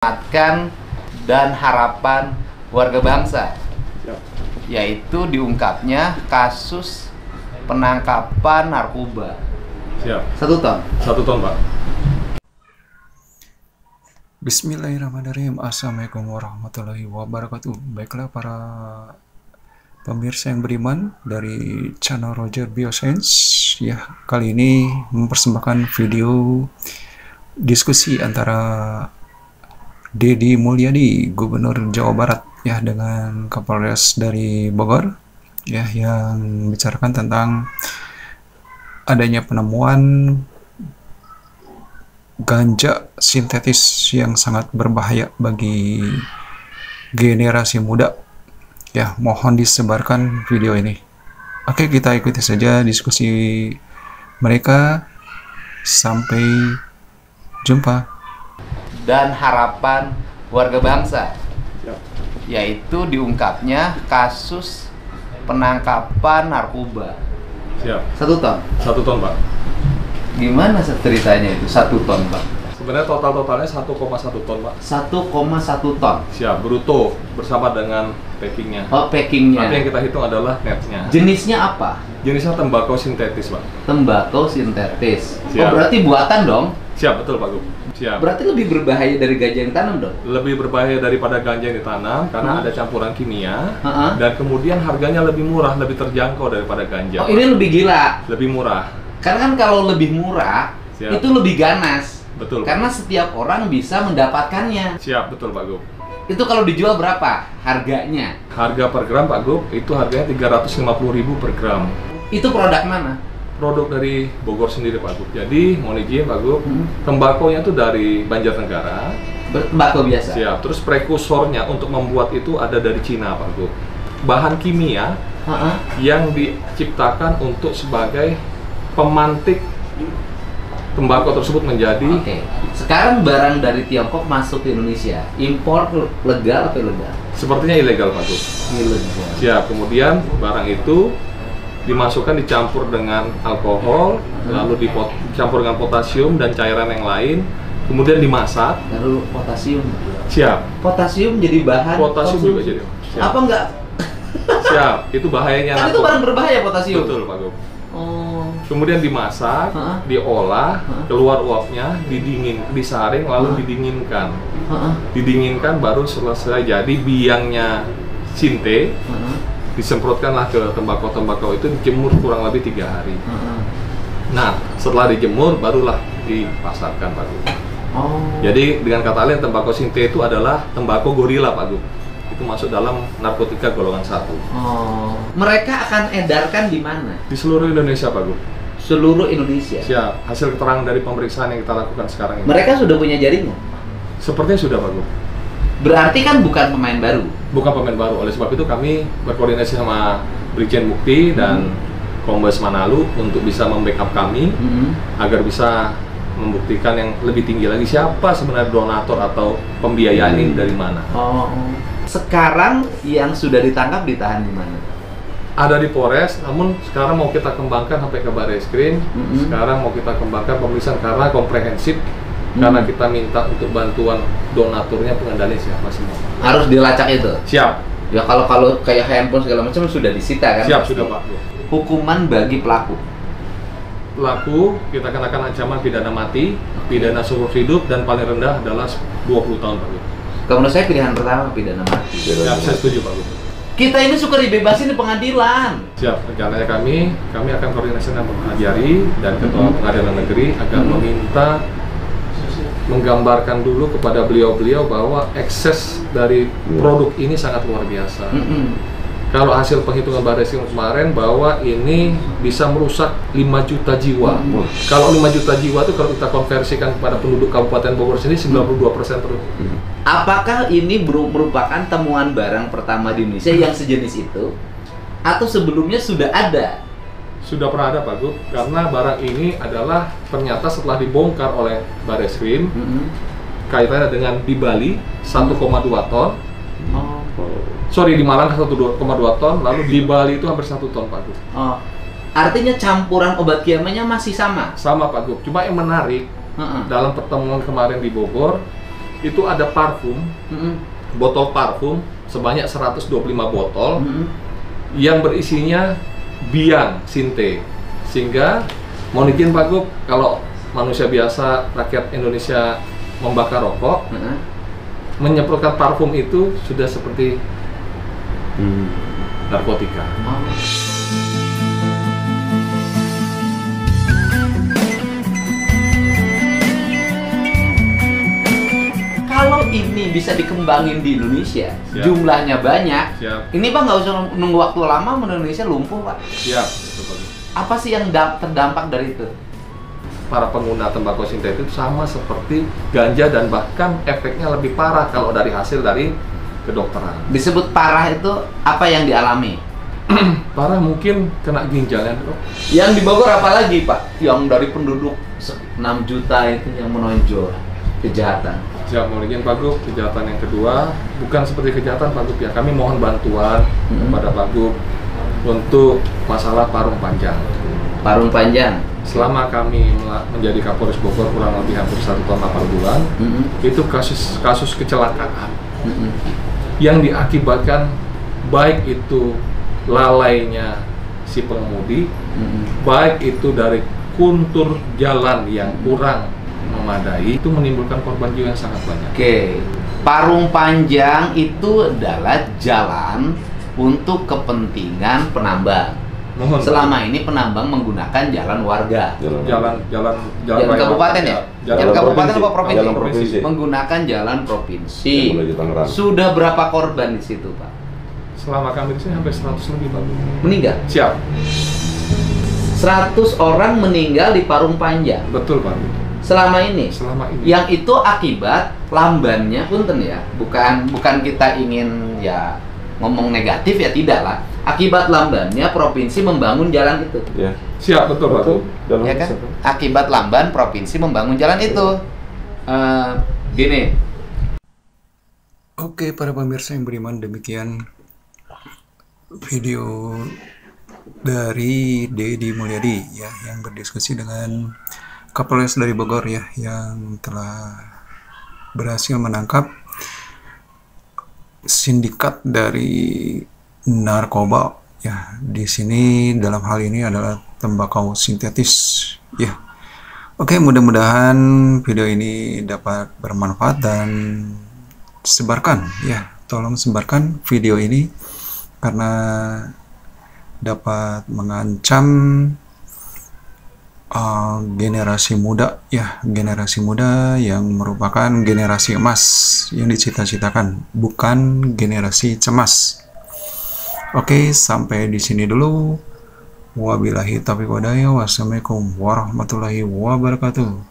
menyelamatkan dan harapan warga bangsa, yaitu diungkapnya kasus penangkapan narkoba. Siap. 1 ton. 1 ton, Pak. Bismillahirrahmanirrahim. Assalamualaikum warahmatullahi wabarakatuh. Baiklah para pemirsa yang beriman dari channel Roger Bioscience, ya, kali ini mempersembahkan video diskusi antara Deddy Mulyadi, Gubernur Jawa Barat, ya, dengan Kapolres dari Bogor, ya, yang membicarakan tentang adanya penemuan ganja sintetis yang sangat berbahaya bagi generasi muda. Ya, mohon disebarkan video ini. Oke, kita ikuti saja diskusi mereka. Sampai jumpa. Dan harapan warga bangsa, yaitu diungkapnya kasus penangkapan narkoba. Siap. 1 ton. 1 ton, Pak. Gimana ceritanya itu 1 ton, Pak? Sebenarnya totalnya 1,1 ton, Pak. 1,1 ton. Siap, bruto bersama dengan packingnya. Oh, packingnya. Nanti yang kita hitung adalah netnya. Jenisnya apa? Jenisnya tembakau sintetis, Pak. Tembakau sintetis. Siap. Oh, berarti buatan dong? Siap, betul, Pak Gub. Siap. Berarti lebih berbahaya dari ganja yang tanam dong? Lebih berbahaya daripada ganja yang ditanam karena ada campuran kimia dan kemudian harganya lebih murah, lebih terjangkau daripada ganja. Oh, ini lebih gila. Lebih murah. Karena kan kalau lebih murah, Siap. itu lebih ganas. Betul, Pak. Karena setiap orang bisa mendapatkannya. Siap, betul, Pak Gub. Itu kalau dijual berapa harganya? Harga per gram, Pak Gub, itu harganya 350.000 per gram. Itu produk mana? Produk dari Bogor sendiri, Pak Gub. Jadi, mohon izin, Pak Gub, tembakonya itu dari Banjarnegara. Tembakau biasa? Siap. Terus prekursornya untuk membuat itu ada dari Cina, Pak Gub. Bahan kimia yang diciptakan untuk sebagai pemantik tembakau tersebut menjadi. Oke. Sekarang barang dari Tiongkok masuk ke Indonesia, impor legal atau ilegal? Sepertinya ilegal, Pak Gub. Ilegal. Siap. Kemudian barang itu dimasukkan, dicampur dengan alkohol, lalu dicampur dengan potasium dan cairan yang lain, kemudian dimasak. Lalu potasium. Siap. Potasium jadi bahan. Potasium juga jadi. Siap. Apa enggak? Siap. Itu bahayanya. Kan itu barang berbahaya potasium. Betul, Pak Gub. Oh. Kemudian dimasak, diolah, keluar uapnya, disaring, lalu didinginkan. Didinginkan baru selesai jadi biangnya sinte. Disemprotkanlah ke tembakau itu, dijemur kurang lebih 3 hari. Nah, setelah dijemur barulah dipasarkan, Pak Gub. Oh. Jadi dengan kata lain, tembakau sinte itu adalah tembakau gorila, Pak Gub. Itu masuk dalam narkotika golongan 1. Oh. Mereka akan edarkan di mana? Di seluruh Indonesia, Pak Gub. Seluruh Indonesia. Siap. Hasil keterangan dari pemeriksaan yang kita lakukan sekarang ini. Mereka sudah punya jaringan. Sepertinya sudah, Pak Gub. Berarti kan bukan pemain baru. Bukan pemain baru. Oleh sebab itu kami berkoordinasi sama Brigjen Mukti dan Kombes Manalu untuk bisa membackup kami agar bisa membuktikan yang lebih tinggi lagi siapa sebenarnya donatur atau pembiayaan ini dari mana. Oh. Sekarang yang sudah ditangkap ditahan di mana? Ada di Polres, namun sekarang mau kita kembangkan sampai ke Barreskrim. Sekarang mau kita kembangkan pemeriksaan karena komprehensif. Karena kita minta untuk bantuan donaturnya, pengendali siapa semua. Harus dilacak itu? Siap. Ya kalau kayak handphone segala macam sudah disita kan? Siap, pasti. sudah, Pak. Hukuman bagi pelaku? Pelaku kita kenakan ancaman pidana mati, pidana seumur hidup, dan paling rendah adalah 20 tahun, Pak. Kalau menurut saya pilihan pertama pidana mati. Siap, saya setuju, Pak. Kita ini suka dibebasin di pengadilan. Siap, rencananya kami akan koordinasi dengan Penghajari dan Ketua Pengadilan Negeri agar meminta menggambarkan dulu kepada beliau-beliau bahwa ekses dari produk ini sangat luar biasa. Kalau hasil penghitungan Barreskrim kemarin bahwa ini bisa merusak 5 juta jiwa. Kalau 5 juta jiwa itu kalau kita konversikan kepada penduduk Kabupaten Bogor sini 92% terus. Apakah ini merupakan temuan barang pertama di Indonesia yang sejenis itu? Atau sebelumnya sudah ada? Sudah pernah ada, Pak Gub, karena barang ini adalah ternyata setelah dibongkar oleh Barreskrim, kaitannya dengan di Bali 1,2 ton. Sorry, di Malang 1,2 ton, lalu di Bali itu hampir 1 ton, Pak Gub. Artinya campuran obat kimianya masih sama? Sama, Pak Gub. Cuma yang menarik, dalam pertemuan kemarin di Bogor, itu ada parfum, botol parfum sebanyak 125 botol yang berisinya biang sinte, sehingga mohon izin Pak Gub, kalau manusia biasa, rakyat Indonesia membakar rokok, menyemprotkan parfum itu sudah seperti narkotika. Kalau ini bisa dikembangin di Indonesia, Siap. jumlahnya banyak. Siap. Ini Pak nggak usah nunggu waktu lama, Indonesia lumpuh Pak. Siap, betul, Pak Gub. Apa sih yang terdampak dari itu? Para pengguna tembakau sintetis sama seperti ganja dan bahkan efeknya lebih parah kalau dari hasil dari kedokteran. Disebut parah itu apa yang dialami? Parah mungkin kena ginjalnya, Dok. Yang di Bogor apa lagi Pak? Yang dari penduduk 6 juta itu yang menonjol kejahatan. Siap, mohon izin Pak Gub, kejahatan yang kedua bukan seperti kejahatan Pak Gub ya. Kami mohon bantuan kepada Pak Gub untuk masalah parung panjang. Parung panjang. Selama kami menjadi Kapolres Bogor kurang lebih hampir 1 tahun 8 bulan, itu kasus kecelakaan yang diakibatkan baik itu lalainya si pengemudi, baik itu dari kontur jalan yang kurang memadai, itu menimbulkan korban jiwa yang sangat banyak. Oke, parung panjang itu adalah jalan untuk kepentingan penambang. Mohon, Selama ini penambang menggunakan jalan warga. jalan Jalan kabupaten ya? Jalan kabupaten apa provinsi? Jalan provinsi. Menggunakan jalan provinsi. Yang menuju Tangerang. Sudah berapa korban di situ, Pak? Selama kami di sini hampir 100 lebih Pak Gub. Meninggal? Siap, 100 orang meninggal di parung panjang. betul Pak Gub. Selama ini. Selama ini. Yang itu akibat lambannya punten ya. Bukan kita ingin ya ngomong negatif ya, tidak lah. Akibat lambannya provinsi membangun jalan itu. Ya. Siap, betul Pak Gub. Dalam Ya kan? kesatuan. Akibat lamban provinsi membangun jalan itu. Gini. Oke, para pemirsa yang beriman, demikian video dari Dedi Mulyadi ya, yang berdiskusi dengan Kapolres dari Bogor ya, yang telah berhasil menangkap sindikat dari narkoba ya. Di sini dalam hal ini adalah tembakau sintetis ya. Oke, mudah-mudahan video ini dapat bermanfaat dan sebarkan ya, tolong sebarkan video ini karena dapat mengancam generasi muda ya, generasi muda yang merupakan generasi emas yang dicita-citakan, bukan generasi cemas. Oke, sampai di sini dulu. Wabillahi taufiq wal hidayah. Wassalamualaikum warahmatullahi wabarakatuh.